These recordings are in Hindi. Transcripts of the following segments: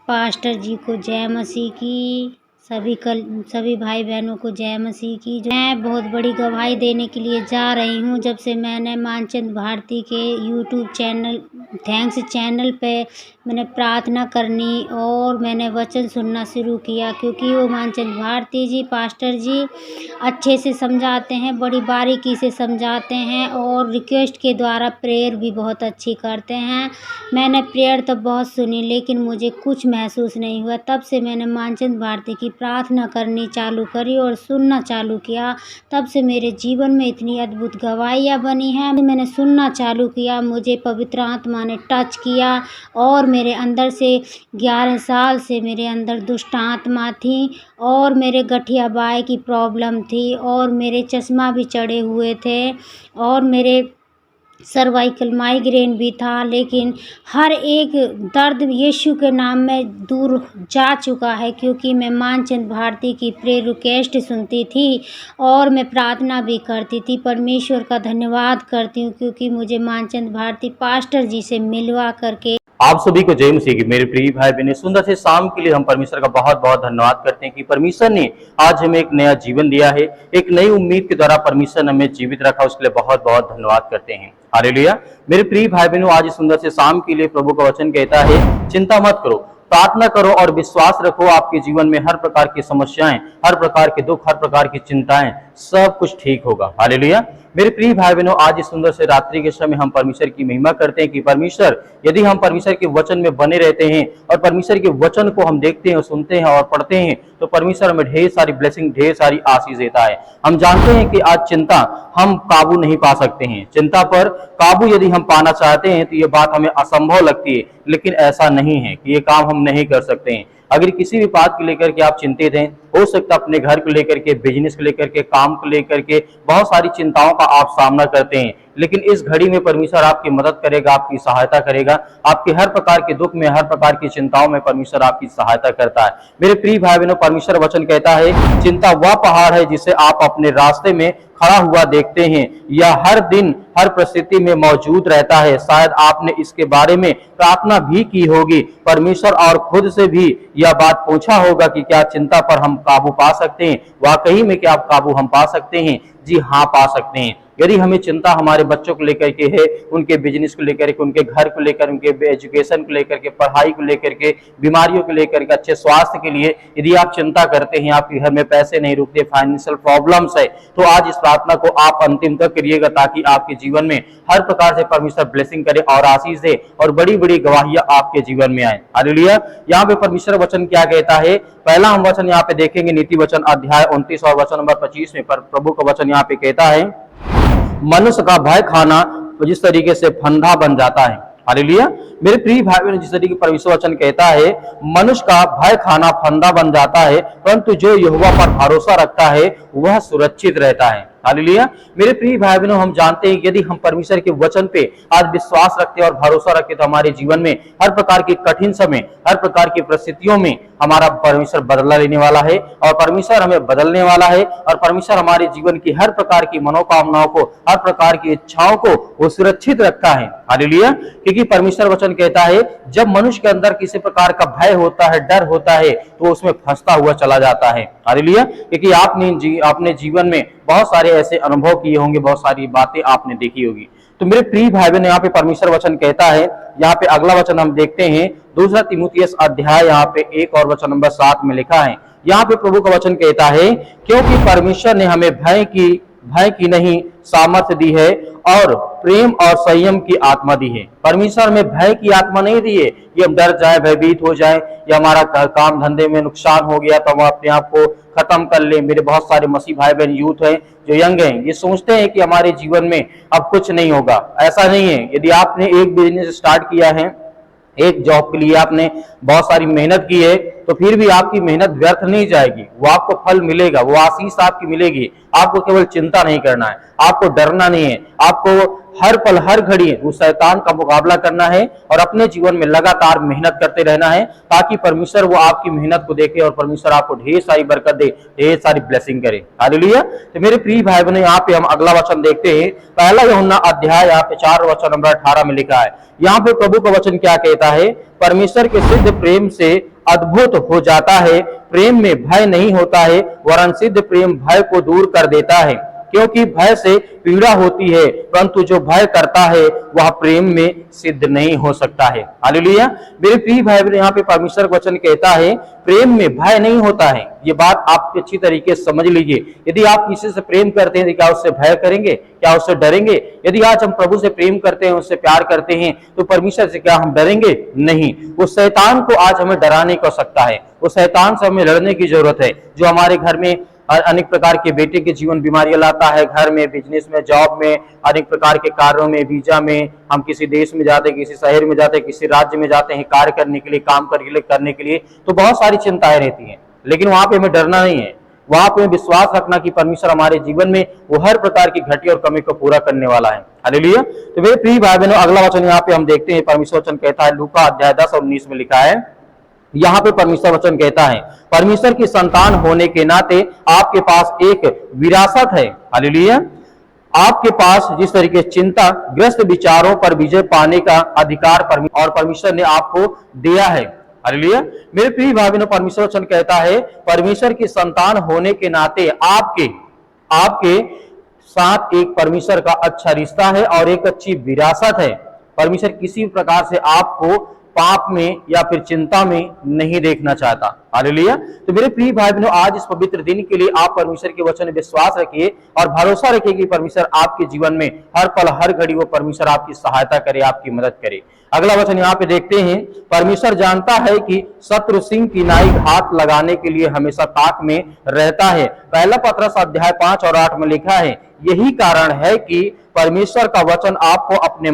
पास्टर जी को जय मसीह की। सभी भाई बहनों को जय मसीह की। मैं बहुत बड़ी गवाही देने के लिए जा रही हूँ। जब से मैंने मानचंद भारती के यूट्यूब चैनल थैंक्स चैनल पे मैंने प्रार्थना करनी और मैंने वचन सुनना शुरू किया, क्योंकि वो मानचंद भारती जी पास्टर जी अच्छे से समझाते हैं, बड़ी बारीकी से समझाते हैं और रिक्वेस्ट के द्वारा प्रेयर भी बहुत अच्छी करते हैं। मैंने प्रेयर तो बहुत सुनी, लेकिन मुझे कुछ महसूस नहीं हुआ। तब से मैंने मानचंद भारती की प्रार्थना करनी चालू करी और सुनना चालू किया। तब से मेरे जीवन में इतनी अद्भुत गवाहियाँ बनी हैं। मैंने सुनना चालू किया, मुझे पवित्र आत्मा ने टच किया और मेरे अंदर से 11 साल से मेरे अंदर दुष्ट आत्मा थी और मेरे गठिया बाय की प्रॉब्लम थी और मेरे चश्मा भी चढ़े हुए थे और मेरे सर्वाइकल माइग्रेन भी था, लेकिन हर एक दर्द यीशु के नाम में दूर जा चुका है, क्योंकि मैं मानचंद भारती की प्रेयर रिक्वेस्ट सुनती थी और मैं प्रार्थना भी करती थी। परमेश्वर का धन्यवाद करती हूँ, क्योंकि मुझे मानचंद भारती पास्टर जी से मिलवा करके। आप सभी को जय मसीह की। मेरे प्रिय भाई बहन, सुंदर से शाम के लिए हम परमेश्वर का बहुत बहुत धन्यवाद करते हैं कि परमेश्वर ने आज हमें एक नया जीवन दिया है, एक नई उम्मीद के द्वारा परमेश्वर ने हमें जीवित रखा, उसके लिए बहुत बहुत धन्यवाद करते हैं। हालेलुया। मेरे प्रिय भाई बहनों, आज इस सुंदर से शाम के लिए प्रभु का वचन कहता है, चिंता मत करो, प्रार्थना करो और विश्वास रखो। आपके जीवन में हर प्रकार की समस्याएं, हर प्रकार के दुख, हर प्रकार की चिंताएं, सब कुछ ठीक होगा। हालेलुया। मेरे प्रिय भाई बहनों, आज इस सुंदर से रात्रि के समय हम परमेश्वर की महिमा करते हैं कि परमेश्वर, यदि हम परमेश्वर के वचन में बने रहते हैं और परमेश्वर के वचन को हम देखते हैं और सुनते हैं और पढ़ते हैं, तो परमेश्वर हमें ढेर सारी ब्लेसिंग, ढेर सारी आशीष देता है। हम जानते हैं कि आज चिंता हम काबू नहीं पा सकते हैं। चिंता पर काबू यदि हम पाना चाहते हैं तो ये बात हमें असंभव लगती है, लेकिन ऐसा नहीं है कि ये काम हम नहीं कर सकते हैं। अगर किसी भी बात को लेकर के आप चिंतित हैं, हो सकता है अपने घर को लेकर के, बिजनेस को लेकर के, काम को लेकर के बहुत सारी चिंताओं का आप सामना करते हैं, लेकिन इस घड़ी में परमेश्वर आपकी मदद करेगा, आपकी सहायता करेगा। आपके हर प्रकार के दुख में, हर प्रकार की चिंताओं में परमेश्वर आपकी सहायता करता है। मेरे प्रिय भाई बहनों, परमेश्वर वचन कहता है, चिंता वह पहाड़ है जिसे आप अपने रास्ते में खड़ा हुआ देखते हैं, या हर दिन हर परिस्थिति में मौजूद रहता है। शायद आपने इसके बारे में प्रार्थना भी की होगी परमेश्वर और खुद से भी यह बात पूछा होगा कि क्या चिंता पर हम काबू पा सकते हैं। वाकई में क्या आप काबू हम पा सकते हैं? जी हाँ, पा सकते हैं। यदि हमें चिंता हमारे बच्चों को लेकर के है, उनके बिजनेस को लेकर के, उनके घर को लेकर, उनके एजुकेशन को लेकर के, पढ़ाई को लेकर के, बीमारियों को लेकर के, अच्छे स्वास्थ्य के लिए यदि आप चिंता करते हैं, आपके घर में पैसे नहीं रुकते, फाइनेंशियल प्रॉब्लम्स है, तो आज इस प्रार्थना को आप अंतिम तक करिएगा, ताकि आपके जीवन में हर प्रकार से परमेश्वर ब्लेसिंग करे और आशीष दे और बड़ी बड़ी गवाहियां आपके जीवन में आए। हालेलुया। यहाँ पे परमेश्वर वचन क्या कहता है? पहला हम वचन यहाँ पे देखेंगे, नीति वचन अध्याय 29 और वचन नंबर 25 में प्रभु का वचन यहाँ पे कहता है, मनुष्य का भय खाना जिस तरीके से फंदा बन जाता है। हालेलुया। मेरे प्रिय भाई बहनों, जिस तरीके परमेश्वर वचन कहता है, मनुष्य का भय खाना फंदा बन जाता है, परंतु जो यहोवा पर भरोसा रखता है वह सुरक्षित रहता है। हालेलुया। मेरे प्रिय भाई बहनों, हम जानते हैं यदि हम परमेश्वर के वचन पे आज विश्वास रखते और भरोसा रखते तो हमारे जीवन में हर प्रकार के कठिन समय, हर प्रकार की परिस्थितियों में हमारा परमेश्वर बदला लेने वाला है और परमेश्वर हमें बदलने वाला है और परमेश्वर हमारे जीवन की हर प्रकार की मनोकामनाओं को, हर प्रकार की इच्छाओं को वो सुरक्षित रखता है। हालेलुया। क्योंकि परमेश्वर वचन कहता है, जब मनुष्य के अंदर किसी प्रकार का भय होता है, डर होता है, तो उसमें फंसता हुआ चला जाता है। हालेलुया। क्योंकि आपने जीवन में बहुत सारे ऐसे अनुभव किए होंगे, बहुत सारी बातें आपने देखी होगी। तो मेरे प्रिय भाई बहन, यहाँ पे परमेश्वर वचन कहता है, यहाँ पे अगला वचन हम देखते हैं, दूसरा तीमुथियुस अध्याय यहाँ पे 1 और वचन नंबर 7 में लिखा है। यहाँ पे प्रभु का वचन कहता है, क्योंकि परमेश्वर ने हमें भय की नहीं सामर्थ्य दी है और प्रेम और संयम की आत्मा दी है। परमेश्वर में भय की आत्मा नहीं दी है कि हम डर जाए, भयभीत हो जाए, या हमारा काम धंधे में नुकसान हो गया तो हम अपने आप को खत्म कर ले। मेरे बहुत सारे मसीह भाई बहन यूथ हैं जो यंग हैं, ये सोचते हैं कि हमारे जीवन में अब कुछ नहीं होगा। ऐसा नहीं है। यदि आपने एक बिजनेस स्टार्ट किया है, एक जॉब के लिए आपने बहुत सारी मेहनत की है, तो फिर भी आपकी मेहनत व्यर्थ नहीं जाएगी, वो आपको फल मिलेगा, वो आशीष आपकी मिलेगी। आपको केवल चिंता नहीं करना है, आपको डरना नहीं है, आपको हर पल हर घड़ी उस शैतान का मुकाबला करना है और अपने जीवन में लगातार मेहनत करते रहना है, ताकि परमेश्वर वो आपकी मेहनत को देखे और परमेश्वर आपको ढेर सारी बरकत दे, ढेर सारी ब्लेसिंग करे। हालेलुया। तो मेरे प्रिय भाई बहनों, यहाँ पे हम अगला वचन देखते हैं, पहला यूहन्ना अध्याय यहाँ पे 4 वचन नंबर 18 में लिखा है। यहाँ पे प्रभु का वचन क्या कहता है? परमेश्वर के सिद्ध प्रेम से अद्भुत हो जाता है। प्रेम में भय नहीं होता है, वरन सिद्ध प्रेम भय को दूर कर देता है, क्योंकि भय से पीड़ा होती है, परंतु जो भय करता है वह प्रेम में सिद्ध नहीं हो सकता है। हालेलुया। मेरे प्रिय भाई बहन, यहाँ पे परमेश्वर का वचन कहता है प्रेम में भय नहीं होता है। ये बात आप अच्छी तरीके से समझ लीजिए। यदि आप किसी से प्रेम करते हैं तो क्या उससे भय करेंगे, क्या उससे डरेंगे? यदि आज हम प्रभु से प्रेम करते हैं, उससे प्यार करते हैं, तो परमेश्वर से क्या हम डरेंगे? नहीं। उस शैतान को आज हमें डराने की आवश्यकता है, उस शैतान से हमें लड़ने की जरूरत है, जो हमारे घर में अनेक प्रकार के बेटे के जीवन बीमारियां लाता है, घर में, बिजनेस में, जॉब में, अनेक प्रकार के कार्यों में, वीजा में, हम किसी देश में जाते हैं, किसी शहर में जाते हैं, किसी राज्य में जाते हैं कार्य करने के लिए, काम करने के लिए, तो बहुत सारी चिंताएं रहती हैं। लेकिन वहां पे हमें डरना नहीं है, वहां पे विश्वास रखना कि परमेश्वर हमारे जीवन में वो हर प्रकार की घटी और कमी को पूरा करने वाला है। हालेलुया। तो मेरे प्रिय भाई बहनों, अगला वचन यहाँ पे हम देखते हैं। परमेश्वर वचन कहता है, लूका अध्याय 10 और 19 में लिखा है, यहाँ पे परमेश्वर वचन कहता है, परमेश्वर की संतान होने के नाते आपके पास एक विरासत है। हालेलुया। आपके पास जिस तरीके से चिंता ग्रस्त विचारों पर विजय पाने का अधिकार और परमेश्वर ने आपको दिया है। हालेलुया। मेरे प्रिय भाई बहनों, परमेश्वर वचन कहता है परमेश्वर की संतान होने के नाते आपके साथ एक परमेश्वर का अच्छा रिश्ता है और एक अच्छी विरासत है। परमेश्वर किसी प्रकार से आपको पाप में या फिर चिंता में नहीं देखना चाहता। हालेलुया। तो मेरे प्रिय भाई बहनों, आज इस पवित्र दिन के लिए आप परमेश्वर के वचन में विश्वास रखिए और भरोसा रखिए कि परमेश्वर आपके जीवन में हर पल हर घड़ी वो परमेश्वर आपकी सहायता करे, आपकी मदद करे। अगला वचन यहाँ पे देखते हैं, परमेश्वर जानता है कि शत्रु सिंह की नाई घात लगाने के लिए हमेशा ताक में रहता है। पहला पत्रस अध्याय 5 और 8 में लिखा है, यही कारण है कि परमेश्वर का वचन आपको अपने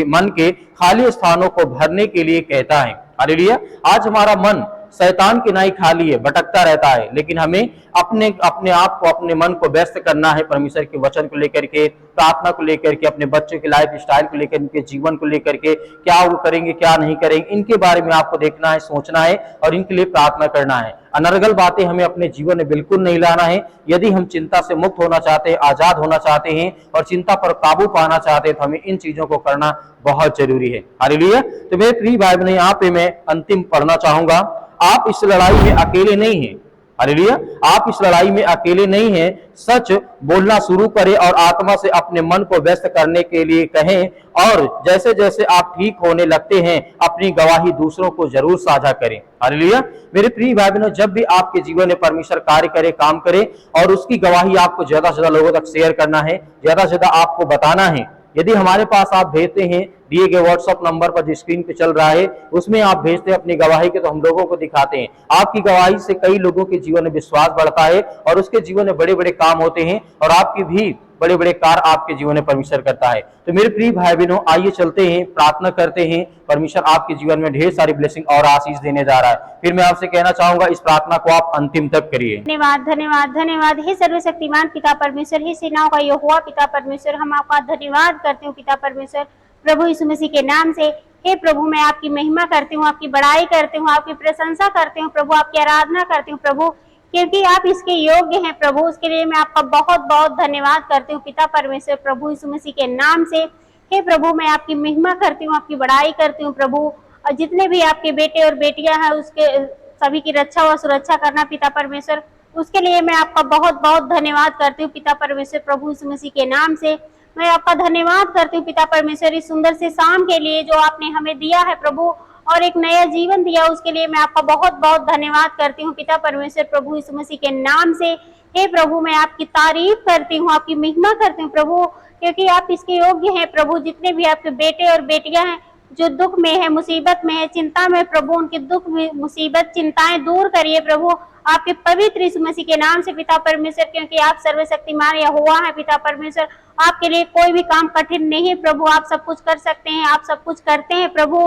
मन के खाली स्थानों को भरने के लिए कहता है। हालेलुया। आज हमारा मन शैतान की नाई खाली है, भटकता रहता है, लेकिन हमें अपने आप को, अपने मन को व्यस्त करना है परमेश्वर के वचन को लेकर के, प्रार्थना को लेकर के, अपने बच्चों की लाइफ स्टाइल को लेकर, इनके जीवन को लेकर के, क्या वो करेंगे क्या नहीं करेंगे, इनके बारे में आपको देखना है, सोचना है और इनके लिए प्रार्थना करना है। अनर्गल बातें हमें अपने जीवन में बिल्कुल नहीं लाना है। यदि हम चिंता से मुक्त होना चाहते हैं, आजाद होना चाहते हैं और चिंता पर काबू पाना चाहते हैं, तो हमें इन चीजों को करना बहुत जरूरी है। हालेलुया। तो मेरे प्रिय भाई बहनों, यहाँ पे मैं अंतिम पढ़ना चाहूंगा, आप इस लड़ाई में अकेले नहीं हैं। हालेलुया। आप इस लड़ाई में अकेले नहीं हैं। सच बोलना शुरू करें और आत्मा से अपने मन को व्यस्त करने के लिए कहें, और जैसे जैसे आप ठीक होने लगते हैं अपनी गवाही दूसरों को जरूर साझा करें। हालेलुया। मेरे प्रिय भाई बहनों, जब भी आपके जीवन में परमेश्वर कार्य करे, काम करे, और उसकी गवाही आपको ज्यादा से ज्यादा लोगों तक शेयर करना है, ज्यादा से ज्यादा आपको बताना है। यदि हमारे पास आप भेजते हैं दिए गए व्हाट्सएप नंबर पर जो स्क्रीन पे चल रहा है, उसमें आप भेजते हैं अपनी गवाही के, तो हम लोगों को दिखाते हैं। आपकी गवाही से कई लोगों के जीवन में विश्वास बढ़ता है और उसके जीवन में बड़े बड़े काम होते हैं और आपकी भी बड़े बड़े कार्य आपके जीवन में परमेश्वर करता है। तो मेरे प्रिय भाई बहनों, आइए चलते हैं, प्रार्थना करते हैं। परमेश्वर आपके जीवन में ढेर सारी ब्लेसिंग और आशीष देने जा रहा है। फिर मैं आपसे कहना चाहूंगा, इस प्रार्थना को आप अंतिम तक करिए। धन्यवाद धन्यवाद धन्यवाद। हे सर्वशक्तिमान पिता परमेश्वर, हे सेनाओं का यहोवा पिता परमेश्वर, हम आपका धन्यवाद करते हूँ पिता परमेश्वर, प्रभु यीशु मसीह के नाम से। हे प्रभु, मैं आपकी महिमा करती हूँ, आपकी बड़ाई करती हूँ, आपकी प्रशंसा करती हूँ प्रभु, आपकी आराधना करती हूँ प्रभु, क्योंकि आप इसके योग्य हैं प्रभु। उसके लिए मैं आपका बहुत बहुत धन्यवाद करती हूँ पिता परमेश्वर, प्रभु यीशु मसीह के नाम से। हे प्रभु, मैं आपकी महिमा करती हूँ, आपकी बड़ाई करती हूँ प्रभु, और जितने भी आपके बेटे और बेटियां हैं उसके सभी की रक्षा और सुरक्षा करना पिता परमेश्वर, उसके लिए मैं आपका बहुत बहुत धन्यवाद करती हूँ पिता परमेश्वर, प्रभु यीशु मसीह के नाम से। मैं आपका धन्यवाद करती हूँ पिता परमेश्वर, इस सुंदर से शाम के लिए जो आपने हमें दिया है प्रभु, और एक नया जीवन दिया, उसके लिए मैं आपका बहुत बहुत धन्यवाद करती हूँ पिता परमेश्वर, प्रभु यीशु मसीह के नाम से। हे प्रभु, मैं आपकी तारीफ करती हूँ, आपकी महिमा करती हूँ प्रभु, क्योंकि आप इसके योग्य हैं प्रभु। जितने भी आपके बेटे और बेटियां हैं जो दुख में है, मुसीबत में है, चिंता में प्रभु, उनकी दुख मुसीबत चिंताएं दूर करिए प्रभु, आपके पवित्र यीशु मसीह के नाम से पिता परमेश्वर, क्योंकि आप सर्वशक्तिमान यहोवा है पिता परमेश्वर। आपके लिए कोई भी काम कठिन नहीं है प्रभु, आप सब कुछ कर सकते हैं, आप सब कुछ करते हैं प्रभु,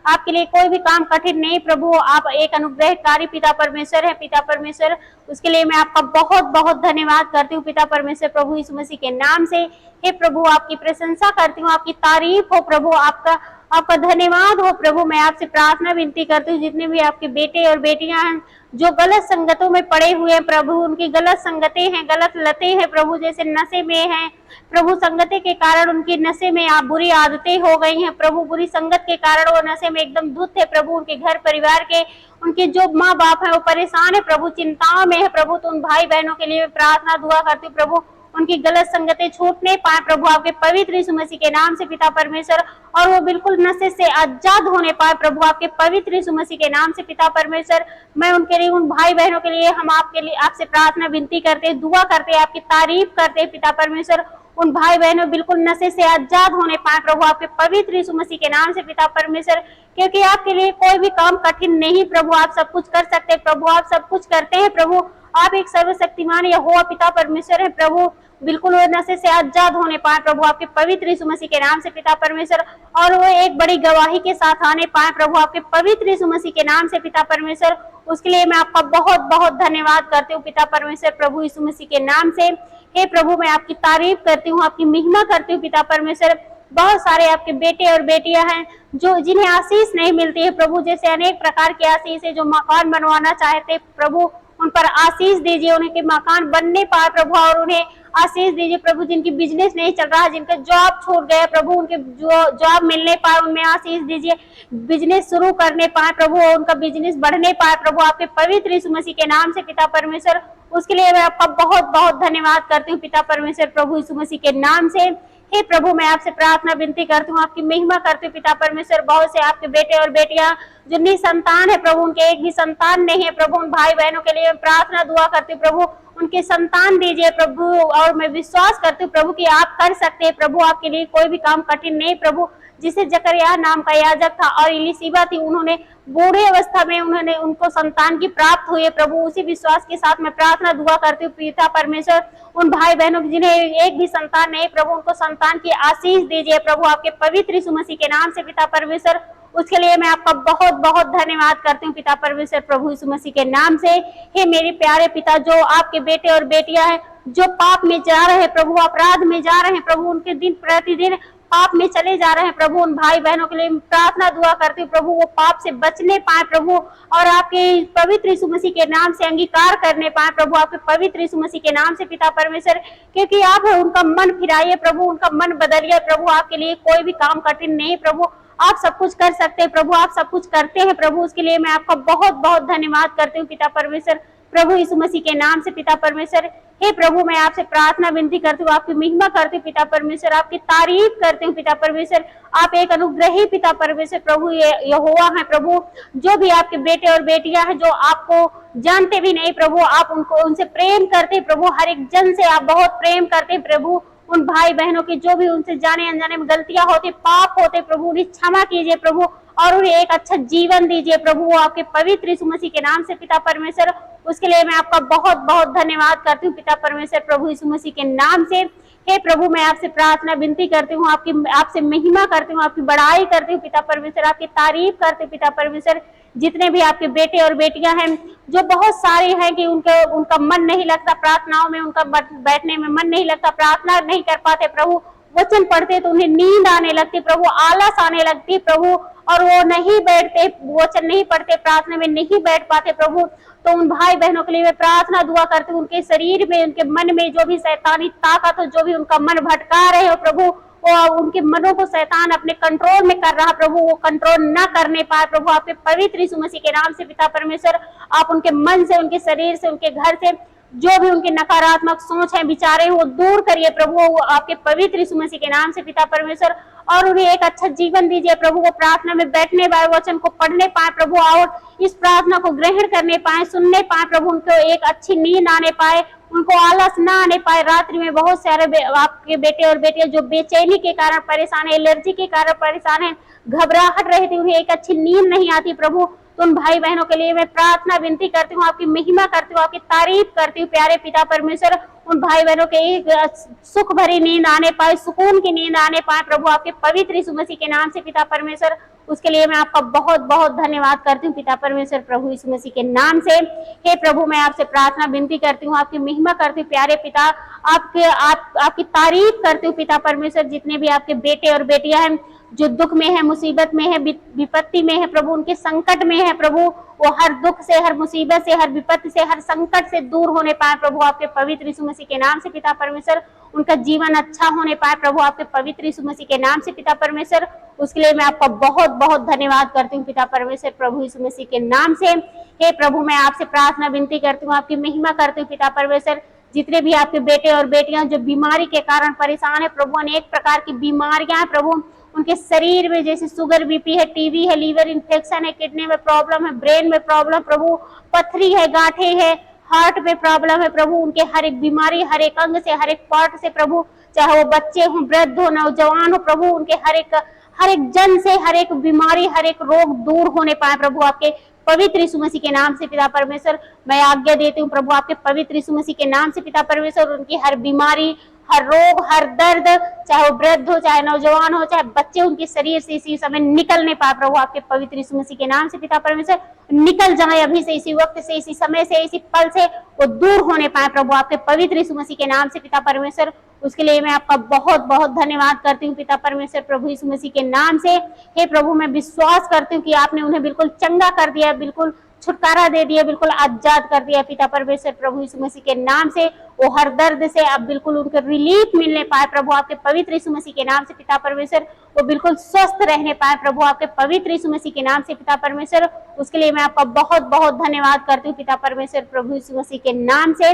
आपके लिए कोई भी काम कठिन नहीं प्रभु। आप एक अनुग्रहकारी पिता परमेश्वर है पिता परमेश्वर, उसके लिए मैं आपका बहुत बहुत धन्यवाद करती हूँ पिता परमेश्वर, प्रभु यीशु मसीह के नाम से। हे प्रभु, आपकी प्रशंसा करती हूँ, आपकी तारीफ हो प्रभु, आपका धन्यवाद हो प्रभु। मैं आपसे प्रार्थना विनती करती हूँ, जितने भी आपके बेटे और बेटियां हैं जो गलत संगतों में पड़े हुए हैं प्रभु, उनकी गलत संगतें हैं, गलत लतें हैं प्रभु, जैसे नशे में हैं प्रभु, संगति के कारण उनकी नशे में आप बुरी आदतें हो गई हैं प्रभु, बुरी संगत के कारण वो नशे में एकदम धुत है प्रभु, उनके घर परिवार के उनके जो माँ बाप है वो परेशान है प्रभु, चिंताओं में है प्रभु, तो उन भाई बहनों के लिए प्रार्थना दुआ करती हूँ प्रभु, उनकी गलत संगतें छूटने पाए प्रभु आपके पवित्र यीशु मसीह के नाम से पिता परमेश्वर, और वो बिल्कुल नशे से आजाद होने पाए प्रभु आपके पवित्र यीशु मसीह के नाम से पिता परमेश्वर। मैं उनके लिए, उन भाई बहनों के लिए हम आपके लिए आपसे प्रार्थना विनती करते हैं, दुआ करते हैं, आपकी तारीफ करते हैं पिता परमेश्वर। उन भाई बहनों बिल्कुल नशे से आजाद होने पाए प्रभु आपके पवित्र यीशु मसीह के नाम से पिता परमेश्वर, क्योंकि आपके लिए कोई भी काम कठिन नहीं प्रभु, आप सब कुछ कर सकते हैं प्रभु, आप सब कुछ करते हैं प्रभु, आप एक सर्वशक्तिमान यहोवा पिता परमेश्वर है प्रभु, बिल्कुल वो नशे से आजाद होने पाए प्रभु आपके पवित्र यीशु मसीह के नाम से पिता परमेश्वर, और वो एक बड़ी गवाही के साथ आने पाए प्रभु आपके पवित्र यीशु मसीह के नाम से पिता परमेश्वर। उसके लिए मैं आपका बहुत बहुत धन्यवाद करती हूँ पिता परमेश्वर, प्रभु यीशु मसीह के नाम से। हे प्रभु, मैं आपकी तारीफ करती हूँ, आपकी महिमा करती हूँ पिता परमेश्वर। बहुत सारे आपके बेटे और बेटियां हैं जो जिन्हें आशीष नहीं मिलती है प्रभु, जैसे अनेक प्रकार की आशीष है, जो मकान बनवाना चाहते प्रभु उन पर आशीष दीजिए, उनके मकान बनने पाए प्रभु, और उन्हें आशीष दीजिए प्रभु, जिनकी बिजनेस नहीं चल रहा है, जिनका जॉब छूट गया प्रभु, उनके जो जॉब मिलने पाए उनमें आशीष दीजिए, बिजनेस शुरू करने पाए प्रभु, उनका बिजनेस बढ़ने पाए प्रभु आपके पवित्र यीशु मसीह के नाम से पिता परमेश्वर। उसके लिए मैं आपका बहुत बहुत धन्यवाद करती हूँ पिता परमेश्वर, प्रभु यीशु मसीह के नाम से। हे प्रभु, मैं आपसे प्रार्थना विनती करती हूँ, आपकी महिमा करती हूँ पिता परमेश्वर। बहुत से आपके बेटे और बेटियां जो निसंतान है प्रभु, उनके एक भी संतान नहीं है प्रभु, उन भाई बहनों के लिए प्रार्थना दुआ करती हूँ प्रभु, उनके संतान दीजिए प्रभु, और मैं विश्वास करती हूँ प्रभु कि आप कर सकते हैं प्रभु, आपके लिए कोई भी काम कठिन नहीं प्रभु। जिसे जकरिया नाम का याजक था और इलिशिबा थी, उन्होंने बूढ़े अवस्था में उनको संतान की प्राप्त हुई है प्रभु, उसी विश्वास के साथ मैं प्रार्थना दुआ करती हूँ पिता परमेश्वर। उन भाई बहनों जिन्हें एक भी संतान नहीं प्रभु, उनको संतान की आशीष दीजिए प्रभु आपके पवित्र यीशु मसीह के नाम से पिता परमेश्वर। उसके लिए मैं आपका बहुत बहुत धन्यवाद करती हूँ पिता परमेश्वर, प्रभु यीशु मसीह के नाम से। हे मेरे प्यारे पिता, जो आपके बेटे और बेटियां हैं जो पाप में जा रहे हैं प्रभु, अपराध में जा रहे हैं प्रभु, उनके दिन प्रतिदिन पाप में चले जा रहे हैं प्रभु, उन भाई बहनों के लिए प्रार्थना दुआ करती हूँ प्रभु, वो पाप से बचने पाए प्रभु, और आपके पवित्र यीशु मसीह के नाम से अंगीकार करने पाए प्रभु आपके पवित्र यीशु मसीह के नाम से पिता परमेश्वर, क्योंकि आप उनका मन फिराइए प्रभु, उनका मन बदलिए प्रभु, आपके लिए कोई भी काम कठिन नहीं प्रभु, आप सब कुछ कर सकते हैं प्रभु, आप सब कुछ करते हैं प्रभु। उसके लिए मैं आपका बहुत बहुत धन्यवाद करती हूँ पिता परमेश्वर, प्रभु यीशु मसीह के नाम से पिता परमेश्वर। हे प्रभु, मैं आपसे प्रार्थना विनती करती हूँ, आपकी महिमा करती हूँ पिता परमेश्वर, आपकी तारीफ करती हूँ पिता परमेश्वर। आप एक अनुग्रही पिता परमेश्वर प्रभु यहोवा है प्रभु, जो भी आपके बेटे और बेटियां हैं जो आपको जानते भी नहीं प्रभु, आप उनसे प्रेम करते प्रभु, हर एक जन से आप बहुत प्रेम करते प्रभु। उन भाई बहनों की जो भी उनसे जाने अनजाने में गलतियां होती, पाप होते प्रभु, उन्हें क्षमा कीजिए प्रभु, और उन्हें एक अच्छा जीवन दीजिए प्रभु, वो आपके पवित्र यीशु मसीह के नाम से पिता परमेश्वर। उसके लिए मैं आपका बहुत बहुत धन्यवाद करती हूँ पिता परमेश्वर, प्रभु यीशु मसीह के नाम से। हे प्रभु, मैं आपसे प्रार्थना विनती करती हूँ, आपसे महिमा करती हूँ, आपकी बड़ाई करती हूँ पिता परमेश्वर, आपकी तारीफ करती हूँ पिता परमेश्वर। जितने भी आपके बेटे और बेटियां हैं जो बहुत सारे हैं कि उनका मन नहीं लगता प्रार्थनाओं में, उनका बैठने में मन नहीं लगता, प्रार्थना नहीं कर पाते प्रभु, वचन पढ़ते तो उन्हें नींद आने लगती प्रभु, आलस आने लगती प्रभु, और वो नहीं बैठते, वचन नहीं पढ़ते, प्रार्थना में नहीं बैठ पाते प्रभु। तो उन भाई बहनों के लिए मैं प्रार्थना दुआ करती हूँ, उनके शरीर में, उनके मन में जो भी शैतानी ताकत हो, जो भी उनका मन भटका रहे हो प्रभु, वो उनके मनों को शैतान अपने कंट्रोल में कर रहा प्रभु, वो कंट्रोल न करने पाए प्रभु, आपके पवित्र यीशु मसीह के नाम से पिता परमेश्वर। आप उनके मन से, उनके शरीर से, उनके घर से जो भी उनके नकारात्मक सोच है, विचारे वो दूर करिए प्रभु, वो आपके पवित्र यीशु मसीह के नाम से पिता परमेश्वर, और उन्हें एक अच्छा जीवन दीजिए प्रभु, वो प्रार्थना में बैठने पाए, वचन को पढ़ने पाए प्रभु, और इस प्रार्थना को ग्रहण करने पाए, सुनने पाए प्रभु, उनको एक अच्छी नींद आने पाए, उनको आलस ना आने पाए। रात्रि में बहुत सारे आपके बेटे और बेटियां जो बेचैनी के कारण परेशान है, एलर्जी के कारण परेशान है, घबराहट रहती, उन्हें एक अच्छी नींद नहीं आती प्रभु, तो उन भाई बहनों के लिए मैं प्रार्थना विनती करती हूँ, आपकी महिमा करती हूँ, आपकी तारीफ करती हूँ प्यारे पिता परमेश्वर। उन भाई बहनों के एक सुख भरी नींद आने पाए, सुकून की नींद आने पाए प्रभु, आपके पवित्र यीशु मसीह के नाम से पिता परमेश्वर। उसके लिए मैं आपका बहुत बहुत धन्यवाद करती हूँ पिता परमेश्वर, प्रभु यीशु मसीह के नाम से। हे प्रभु, मैं आपसे प्रार्थना विनती करती हूँ, आपकी महिमा करती हूँ प्यारे पिता, आपकी तारीफ करती हूँ पिता परमेश्वर। जितने भी आपके बेटे और बेटियां हैं जो दुख में है, मुसीबत में है, विपत्ति में है प्रभु, उनके संकट में है प्रभु, वो हर दुख से, हर मुसीबत से, हर विपत्ति से, हर संकट से दूर होने पाए प्रभु, आपके पवित्र यीशु मसीह के नाम से पिता परमेश्वर। उनका जीवन अच्छा होने पाए प्रभु आपके पवित्र यीशु मसीह के नाम से पिता परमेश्वर। उसके लिए मैं आपका बहुत बहुत धन्यवाद करती हूँ पिता परमेश्वर, प्रभु यीशु मसीह के नाम से। हे प्रभु, मैं आपसे प्रार्थना विनती करती हूँ, आपकी महिमा करती हूँ पिता परमेश्वर। जितने भी आपके बेटे और बेटियां जो बीमारी के कारण परेशान है प्रभु, अनेक प्रकार की बीमारियां हैं प्रभु उनके शरीर में, जैसे शुगर, बीपी है, टीबी है, लीवर इन्फेक्शन है, किडनी में प्रॉब्लम है, ब्रेन में प्रॉब्लम प्रभु, पथरी है, गांठे है, हार्ट में प्रॉब्लम है प्रभु, उनके हर एक बीमारी, हर एक अंग से, हर एक पार्ट से प्रभु, चाहे वो बच्चे हों, वृद्ध हो, नौजवान हो प्रभु, उनके हर एक जन से हर एक बीमारी, हर एक रोग दूर होने पाए प्रभु आपके पवित्र यीशु मसीह के नाम से पिता परमेश्वर। मैं आज्ञा देती हूँ प्रभु आपके पवित्र यीशु मसीह के नाम से पिता परमेश्वर, उनकी हर बीमारी, हर रोग, हर दर्द, चाहे वो वृद्ध हो, चाहे नौजवान हो, चाहे बच्चे, उनके शरीर से इसी समय निकल नहीं पाए प्रभु आपके पवित्र यीशु मसीह के नाम से पिता परमेश्वर। निकल जाए अभी से, इसी वक्त से, इसी समय से, इसी पल से वो दूर होने पाए प्रभु आपके पवित्र यीशु मसीह के नाम से पिता परमेश्वर। उसके लिए मैं आपका बहुत बहुत धन्यवाद करती हूँ पिता परमेश्वर, प्रभु यीशु मसीह के नाम से। हे प्रभु, मैं विश्वास करती हूँ कि आपने उन्हें बिल्कुल चंगा कर दिया, बिल्कुल छुटकारा दे दिया, बिल्कुल आजाद कर दिया पिता परमेश्वर, प्रभु यीशु मसीह के नाम से। वो हर दर्द से अब बिल्कुल उनको रिलीफ मिलने पाए प्रभु आपके पवित्र यीशु मसीह के नाम से पिता परमेश्वर। वो बिल्कुल स्वस्थ रहने पाए प्रभु आपके पवित्र यीशु मसीह के नाम से पिता परमेश्वर। उसके लिए मैं आपका बहुत बहुत धन्यवाद करती हूँ पिता परमेश्वर, प्रभु यीशु मसीह के नाम से।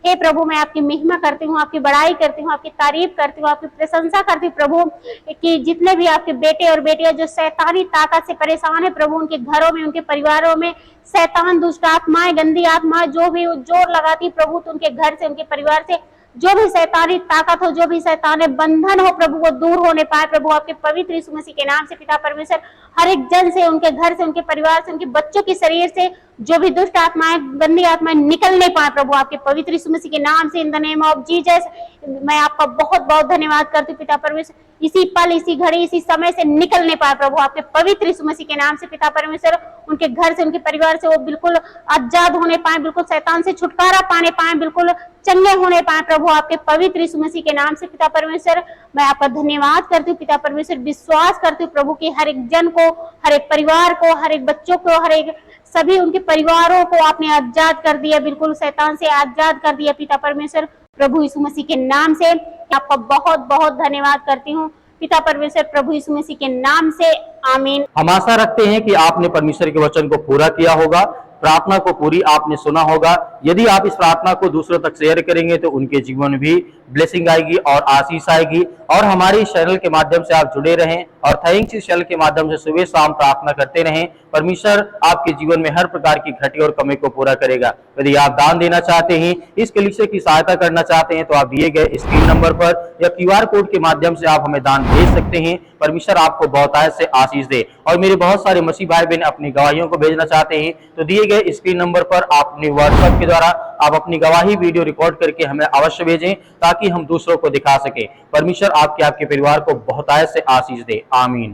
हे प्रभु, मैं आपकी महिमा करती हूँ, आपकी बड़ाई करती हूँ, आपकी तारीफ करती हूँ, आपकी प्रशंसा करती हूँ प्रभु, कि जितने भी आपके बेटे और बेटियां जो शैतानी ताकत से परेशान है प्रभु, उनके घरों में, उनके परिवारों में शैतान, दुष्ट आत्माएं, गंदी आत्माएं जो भी जोर लगाती प्रभु, तो उनके घर से, उनके परिवार से जो भी शैतानी ताकत हो, जो भी शैतानी बंधन हो प्रभु, वो दूर होने पाए प्रभु आपके पवित्र यीशु मसीह के नाम से पिता परमेश्वर। हर एक जन से, उनके घर से, उनके परिवार से, उनके बच्चों के शरीर से जो भी दुष्ट आत्माएं, गंदी आत्माएं निकल नहीं पाए प्रभु आपके पवित्र यीशु मसीह के नाम से। In the name of Jesus मैं आपका बहुत बहुत धन्यवाद करती हूँ पिता परमेश्वर। इसी पल, इसी घड़ी, इसी समय से निकल नहीं पाए प्रभु आपके पवित्र यीशु मसीह के नाम से पिता परमेश्वर। उनके घर से, उनके परिवार से वो बिल्कुल आजाद होने पाए, बिल्कुल शैतान से छुटकारा पाने पाए, बिल्कुल चंगे होने पाए प्रभु आपके पवित्र यीशु मसीह के नाम से पिता परमेश्वर। मैं आपका धन्यवाद करती हूँ पिता परमेश्वर। विश्वास करती हूँ प्रभु की हर एक जन को, हर एक परिवार को, हर एक बच्चों को, हर एक सभी उनके परिवारों को आपने आजाद कर दिया, बिल्कुल शैतान से आजाद कर दिया पिता परमेश्वर, प्रभु यीशु मसीह के नाम से। आपका बहुत बहुत धन्यवाद करती हूँ पिता परमेश्वर, प्रभु यीशु मसीह के नाम से, आमीन। हम आशा रखते हैं कि आपने परमेश्वर के वचन को पूरा किया होगा, प्रार्थना को पूरी आपने सुना होगा। यदि आप इस प्रार्थना को दूसरों तक शेयर करेंगे तो उनके जीवन में भी ब्लेसिंग आएगी और आशीष आएगी। और हमारे इस चैनल के माध्यम से आप जुड़े रहें और थैंक्स इस चैनल के माध्यम से सुबह शाम प्रार्थना करते रहें। परमेश्वर आपके जीवन में हर प्रकार की घटी और कमी को पूरा करेगा। यदि आप दान देना चाहते हैं, इस कलीसिया की सहायता करना चाहते हैं, तो आप दिए गए स्क्रीन नंबर पर या QR कोड के माध्यम से आप हमें दान भेज सकते हैं। परमेश्वर आपको बहुतायत से आशीष दे। और मेरे बहुत सारे मसीह भाई बहन अपनी गवाहियों को भेजना चाहते हैं, तो दिए गए स्क्रीन नंबर पर आप अपने व्हाट्सएप के द्वारा आप अपनी गवाही वीडियो रिकॉर्ड करके हमें अवश्य भेजें, ताकि हम दूसरों को दिखा सके। परमेश्वर आपके परिवार को बहुतायत से आशीष दे, आमीन।